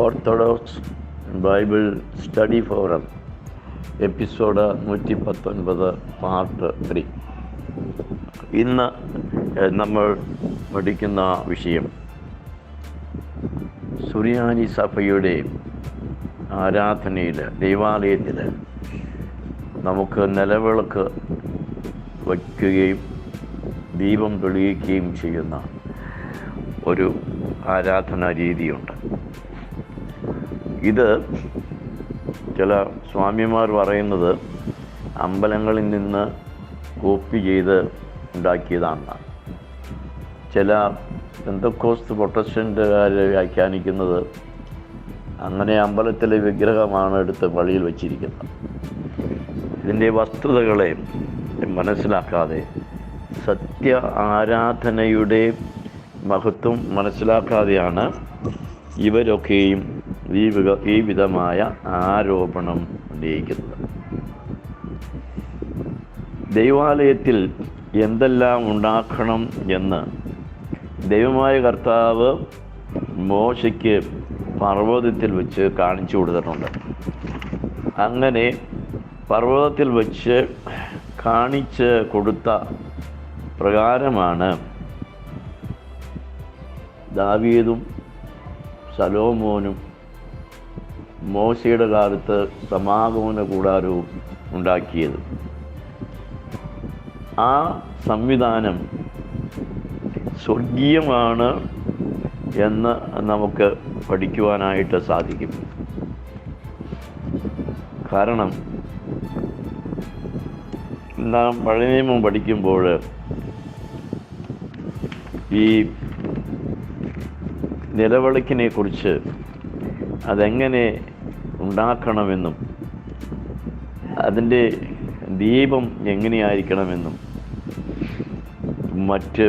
Orthodox Bible study forum episode 119 part 3. ഇന്ന് നമ്മൾ പഠിക്കുന്ന വിഷയം സുറിയാനി സഭയുടെ ആരാധനയിൽ, ദൈവാലയത്തിൽ നമുക്ക് നിലവിളക്ക് വയ്ക്കുകയും ദീപം തെളിയിക്കുകയും ചെയ്യുന്ന ഒരു ആരാധനാ രീതിയുണ്ട്. ഇത് ചില സ്വാമിമാർ പറയുന്നത് അമ്പലങ്ങളിൽ നിന്ന് കോപ്പി ചെയ്ത് ഉണ്ടാക്കിയതാണ്. ചില പെന്തക്കോസ്ത് പ്രൊട്ടസ്റ്റൻ്റുകാർ വ്യാഖ്യാനിക്കുന്നത് അങ്ങനെ അമ്പലത്തിലെ വിഗ്രഹമാണ് എടുത്ത് പള്ളിയിൽ വച്ചിരിക്കുന്നത്. ഇതിൻ്റെ വസ്തുതകളെ മനസ്സിലാക്കാതെ സത്യ ആരാധനയുടെ മഹത്വം മനസ്സിലാക്കാതെയാണ് ഇവരൊക്കെയും ഈ വിധമായ ആരോപണം ഉന്നയിക്കുന്നത്. ദൈവാലയത്തിൽ എന്തെല്ലാം ഉണ്ടാക്കണം എന്ന് ദൈവമായ കർത്താവ് മോശയ്ക്ക് പർവ്വതത്തിൽ വെച്ച് കാണിച്ചു കൊടുത്തിട്ടുണ്ട്. അങ്ങനെ പർവ്വതത്തിൽ വെച്ച് കാണിച്ച് കൊടുത്ത പ്രകാരമാണ് ദാവീദും ശലോമോനും മോശയുടെ കാലത്ത് സമാഗമന കൂടാരവും ഉണ്ടാക്കിയത്. ആ സംവിധാനം സ്വർഗീയമാണ് എന്ന് നമുക്ക് പഠിക്കുവാനായിട്ട് സാധിക്കും. കാരണം നാം പഴയ നിയമം പഠിക്കുമ്പോൾ ഈ നിലവിളക്കിനെ കുറിച്ച് അതെങ്ങനെ ഉണ്ടാക്കണമെന്നും അതിൻ്റെ ദീപം എങ്ങനെയായിരിക്കണമെന്നും മറ്റ്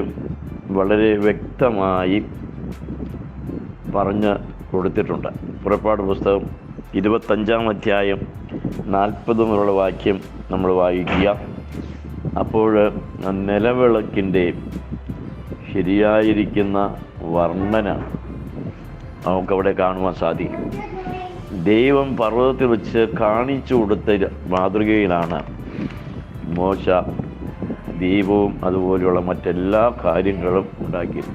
വളരെ വ്യക്തമായി പറഞ്ഞ് കൊടുത്തിട്ടുണ്ട്. പുറപ്പാട് പുസ്തകം 25-ാം അധ്യായം 40 മുതലുള്ള വാക്യം നമ്മൾ വായിക്കുക. അപ്പോൾ നിലവിളക്കിൻ്റെ ശരിയായിരിക്കുന്ന വർണ്ണന നമുക്കവിടെ കാണുവാൻ സാധിക്കും. ദൈവം പർവ്വതത്തിൽ വെച്ച് കാണിച്ചു കൊടുത്ത മാതൃകയിലാണ് മോശ ദീപവും അതുപോലെയുള്ള മറ്റെല്ലാ കാര്യങ്ങളും ഉണ്ടാക്കിയത്.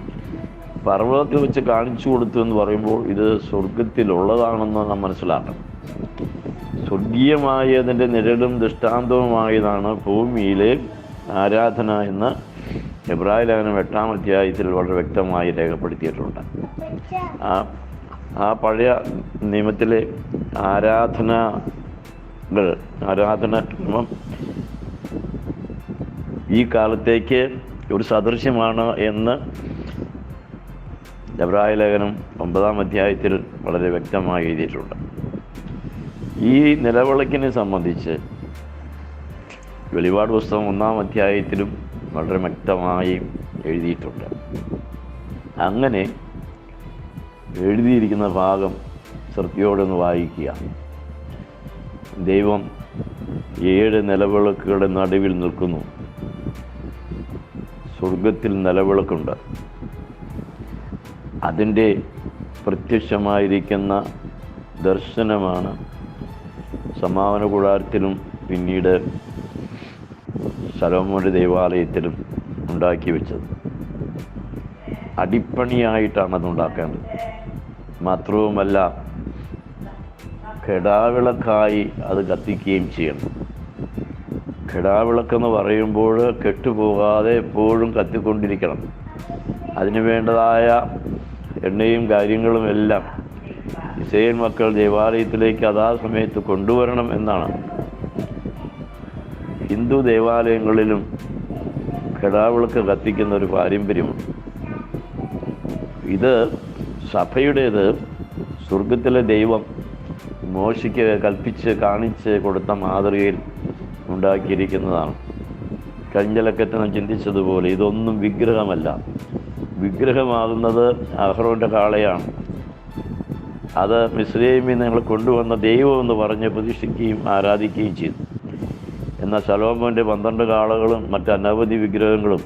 പർവ്വതത്തിൽ വെച്ച് കാണിച്ചു കൊടുത്തു എന്ന് പറയുമ്പോൾ ഇത് സ്വർഗത്തിലുള്ളതാണെന്ന് നാം മനസ്സിലാക്കണം. സ്വർഗീയമായതിൻ്റെ നിഴലും ദൃഷ്ടാന്തവുമായതാണ് ഭൂമിയിലെ ആരാധന എന്ന് എബ്രായ ലേഖനം 8-ാം അധ്യായത്തിൽ വളരെ വ്യക്തമായി രേഖപ്പെടുത്തിയിട്ടുണ്ട്. ആ പഴയ നിയമത്തിലെ ആരാധന ക്രമം ഈ കാലത്തേക്ക് ഒരു സദൃശ്യമാണ് എന്ന് എബ്രായ ലേഖനം 9-ാം അധ്യായത്തിൽ വളരെ വ്യക്തമായി എഴുതിയിട്ടുണ്ട്. ഈ നിലവിളക്കിനെ സംബന്ധിച്ച് വെളിപാട് പുസ്തകം 1-ാം അധ്യായത്തിലും വളരെ വ്യക്തമായി എഴുതിയിട്ടുണ്ട്. അങ്ങനെ എഴുതിയിരിക്കുന്ന ഭാഗം ശ്രദ്ധയോടൊന്ന് വായിക്കുക. ദൈവം 7 നിലവിളക്കുകളുടെ നടുവിൽ നിൽക്കുന്നു. സ്വർഗത്തിൽ നിലവിളക്കുണ്ട്. അതിൻ്റെ പ്രത്യക്ഷമായിരിക്കുന്ന ദർശനമാണ് സമാഗമന കൂടാരത്തിലും പിന്നീട് ശലോമോന്റെ ദൈവാലയത്തിലും ഉണ്ടാക്കി വെച്ചത്. അടിപ്പണിയായിട്ടാണ് അത് ഉണ്ടാക്കേണ്ടത്. മാത്രവുമല്ല, കെടാവിളക്കായി അത് കത്തിക്കുകയും ചെയ്യണം. കെടാവിളക്കെന്ന് പറയുമ്പോൾ കെട്ടുപോകാതെ എപ്പോഴും കത്തിക്കൊണ്ടിരിക്കണം. അതിനു വേണ്ടതായ എണ്ണയും കാര്യങ്ങളും എല്ലാം ഇസ്രായേൽ മക്കൾ ദേവാലയത്തിലേക്ക് അതാ സമയത്ത് കൊണ്ടുവരണം എന്നാണ്. ഹിന്ദു ദേവാലയങ്ങളിലും കെടാവിളക്ക് കത്തിക്കുന്ന ഒരു പാരമ്പര്യമുണ്ട്. ഇത് സഭയുടേത് സ്വർഗത്തിലെ ദൈവം മോശയ്ക്ക് കൽപ്പിച്ച് കാണിച്ച് കൊടുത്ത മാതൃകയിൽ ഉണ്ടാക്കിയിരിക്കുന്നതാണ്. കഴിഞ്ഞ ലക്കത്തിൽ നാം ചിന്തിച്ചതുപോലെ ഇതൊന്നും വിഗ്രഹമല്ല. വിഗ്രഹമാകുന്നത് അഹ്റോൻ്റെ കാളയാണ്. അത് മിസ്രയീമിൽ ഞങ്ങൾ കൊണ്ടുവന്ന ദൈവമെന്ന് പറഞ്ഞ് പ്രതിഷ്ഠിക്കുകയും ആരാധിക്കുകയും ചെയ്തു. എന്നാൽ ശലോമോൻ്റെ 12 കാളകളും മറ്റ് അനവധി വിഗ്രഹങ്ങളും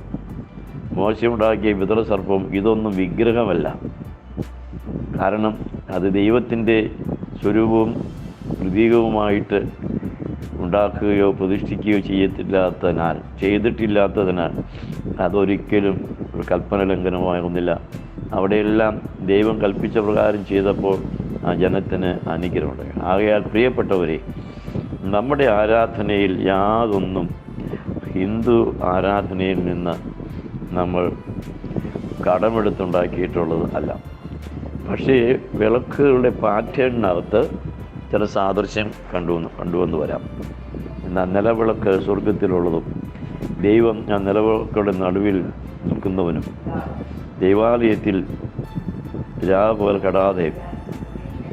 മോശമുണ്ടാക്കിയ വിതറസർപ്പവും ഇതൊന്നും വിഗ്രഹമല്ല. കാരണം അത് ദൈവത്തിൻ്റെ സ്വരൂപവും പ്രതീകവുമായിട്ട് ഉണ്ടാക്കുകയോ പ്രതിഷ്ഠിക്കുകയോ ചെയ്തിട്ടില്ലാത്തതിനാൽ അതൊരിക്കലും ഒരു കൽപ്പന ലംഘനമാകുന്നില്ല. അവിടെയെല്ലാം ദൈവം കൽപ്പിച്ച പ്രകാരം ചെയ്തപ്പോൾ ആ ജനത്തിന് അനുഗ്രഹമുണ്ടായി. ആകയാൽ പ്രിയപ്പെട്ടവരെ, നമ്മുടെ ആരാധനയിൽ യാതൊന്നും ഹിന്ദു ആരാധനയിൽ നിന്ന് നമ്മൾ കടമെടുത്തുണ്ടാക്കിയിട്ടുള്ളത് അല്ല. പക്ഷേ വിളക്കുകളുടെ പാറ്റേണിനകത്ത് ചില സാദൃശ്യം കണ്ടുവന്ന് വരാം. എന്നാൽ നിലവിളക്ക് സ്വർഗത്തിലുള്ളതും ദൈവം ആ നിലവിളക്കുകളുടെ നടുവിൽ നിൽക്കുന്നവനും ദൈവാലയത്തിൽ രാപകൽ കെടാതെ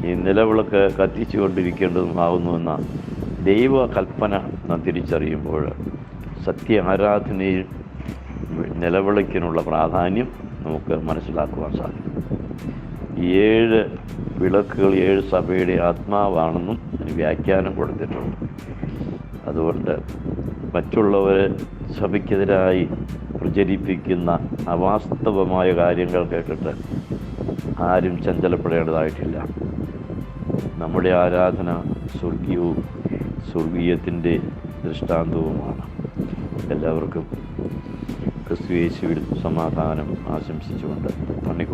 ഈ നിലവിളക്ക് കത്തിച്ചു കൊണ്ടിരിക്കേണ്ടതുമാകുന്നുവെന്ന ദൈവ കൽപ്പന നാം തിരിച്ചറിയുമ്പോൾ സത്യ ആരാധനയിൽ നിലവിളക്കിനുള്ള പ്രാധാന്യം നമുക്ക് മനസ്സിലാക്കുവാൻ സാധിക്കും. ഈ 7 വിളക്കുകൾ 7 സഭയുടെ ആത്മാവാണെന്നും അതിന് വ്യാഖ്യാനം കൊടുത്തിട്ടുണ്ട്. അതുകൊണ്ട് മറ്റുള്ളവരെ സഭയ്ക്കെതിരായി പ്രചരിപ്പിക്കുന്ന അവാസ്തവമായ കാര്യങ്ങൾ കേട്ടിട്ട് ആരും ചഞ്ചലപ്പെടേണ്ടതായിട്ടില്ല. നമ്മുടെ ആരാധന സ്വർഗീയവും സ്വർഗീയത്തിൻ്റെ ദൃഷ്ടാന്തവുമാണ്. എല്ലാവർക്കും ക്രിസ്തു യേശുവിൽ സമാധാനം ആശംസിച്ചുകൊണ്ട് നന്ദി.